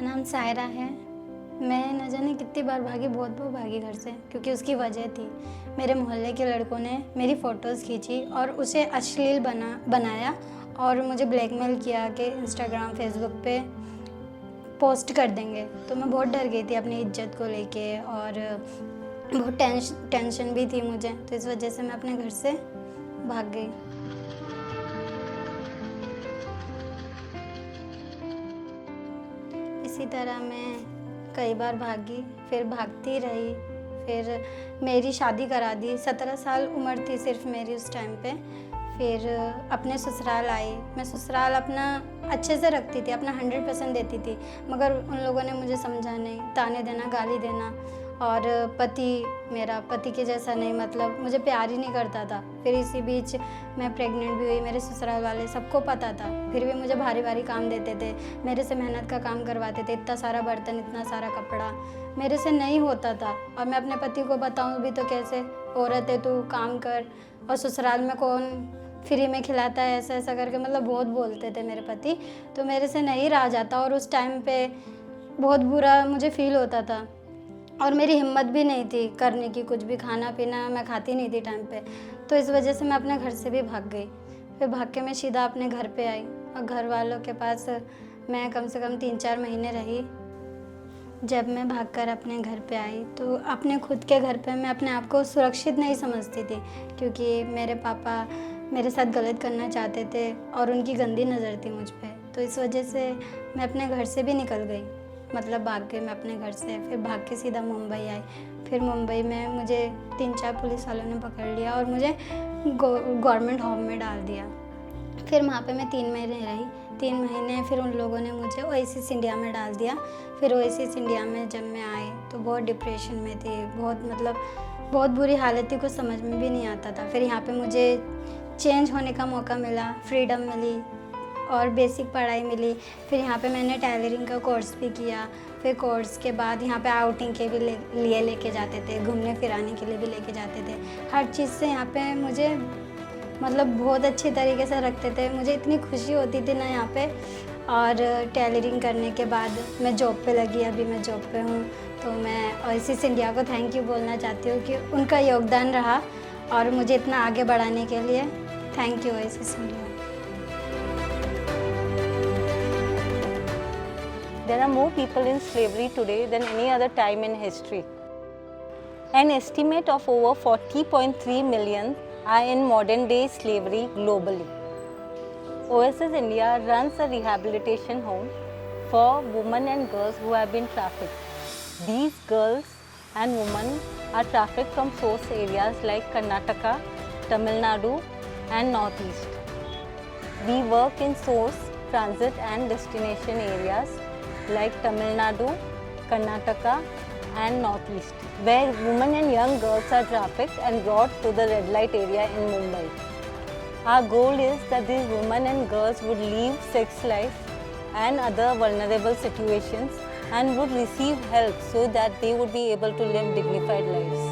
मेरा नाम सायरा है। मैं न जाने कितनी बार भागी, बहुत बार भागी घर से, क्योंकि उसकी वजह थी। मेरे मोहल्ले के लड़कों ने मेरी फ़ोटोज़ खींची और उसे अश्लील बनाया और मुझे ब्लैकमेल किया कि इंस्टाग्राम, फेसबुक पे पोस्ट कर देंगे। तो मैं बहुत डर गई थी अपनी इज्जत को लेके और बहुत टेंशन भी थी मुझे। तो इस वजह से मैं अपने घर से भाग गई। इसी तरह मैं कई बार भागी, फिर भागती रही, फिर मेरी शादी करा दी। 17 साल उम्र थी सिर्फ मेरी उस टाइम पे। फिर अपने ससुराल आई। मैं ससुराल अपना अच्छे से रखती थी, अपना 100% देती थी, मगर उन लोगों ने मुझे समझा नहीं, ताने देना, गाली देना। और मेरा पति के जैसा नहीं, मतलब मुझे प्यार ही नहीं करता था। फिर इसी बीच मैं प्रेग्नेंट भी हुई। मेरे ससुराल वाले सबको पता था, फिर भी मुझे भारी भारी काम देते थे, मेरे से मेहनत का काम करवाते थे। इतना सारा बर्तन, इतना सारा कपड़ा मेरे से नहीं होता था। और मैं अपने पति को बताऊं भी तो कैसे, औरत है तू, काम कर, और ससुराल में कौन फ्री में खिलाता है, ऐसा ऐसा करके मतलब बहुत बोलते थे मेरे पति। तो मेरे से नहीं रहा जाता और उस टाइम पे बहुत बुरा मुझे फ़ील होता था और मेरी हिम्मत भी नहीं थी करने की। कुछ भी खाना पीना मैं खाती नहीं थी टाइम पे। तो इस वजह से मैं अपने घर से भी भाग गई। फिर भाग के मैं सीधा अपने घर पे आई और घर वालों के पास मैं कम से कम 3-4 महीने रही। जब मैं भागकर अपने घर पे आई तो अपने खुद के घर पे मैं अपने आप को सुरक्षित नहीं समझती थी, क्योंकि मेरे पापा मेरे साथ गलत करना चाहते थे और उनकी गंदी नज़र थी मुझ पे। तो इस वजह से मैं अपने घर से भी निकल गई, मतलब भाग गई मैं अपने घर से। फिर भाग के सीधा मुंबई आई। फिर मुंबई में मुझे 3-4 पुलिस वालों ने पकड़ लिया और मुझे गवर्नमेंट होम में डाल दिया। फिर वहाँ पे मैं 3 महीने रही। 3 महीने फिर उन लोगों ने मुझे ओएसिस इंडिया में डाल दिया। फिर ओएसिस इंडिया में जब मैं आई तो बहुत डिप्रेशन में थी, बहुत बुरी हालत थी, कुछ समझ में भी नहीं आता था। फिर यहाँ पे मुझे चेंज होने का मौका मिला, फ्रीडम मिली और बेसिक पढ़ाई मिली। फिर यहाँ पे मैंने टेलरिंग का कोर्स भी किया। फिर कोर्स के बाद यहाँ पे आउटिंग के भी लिए लेके जाते थे, घूमने फिराने के लिए भी लेके जाते थे। हर चीज़ से यहाँ पे मुझे मतलब बहुत अच्छी तरीके से रखते थे। मुझे इतनी खुशी होती थी ना यहाँ पे। और टेलरिंग करने के बाद मैं जॉब पे लगी, अभी मैं जॉब पे हूँ। तो मैं ओएसिस इंडिया को थैंक यू बोलना चाहती हूँ कि उनका योगदान रहा और मुझे इतना आगे बढ़ाने के लिए। Thank you oasis India. There are more people in slavery today than any other time in history. An estimate of over 40.3 million are in modern day slavery globally. Oasis India runs a rehabilitation home for women and girls who have been trafficked. These girls and women are trafficked from source areas like Karnataka, Tamil Nadu and Northeast. We work in source, transit and destination areas like Tamil Nadu, Karnataka and Northeast, where women and young girls are trafficked and brought to the red light area in Mumbai. Our goal is that these women and girls would leave sex life and other vulnerable situations and would receive help so that they would be able to live dignified lives.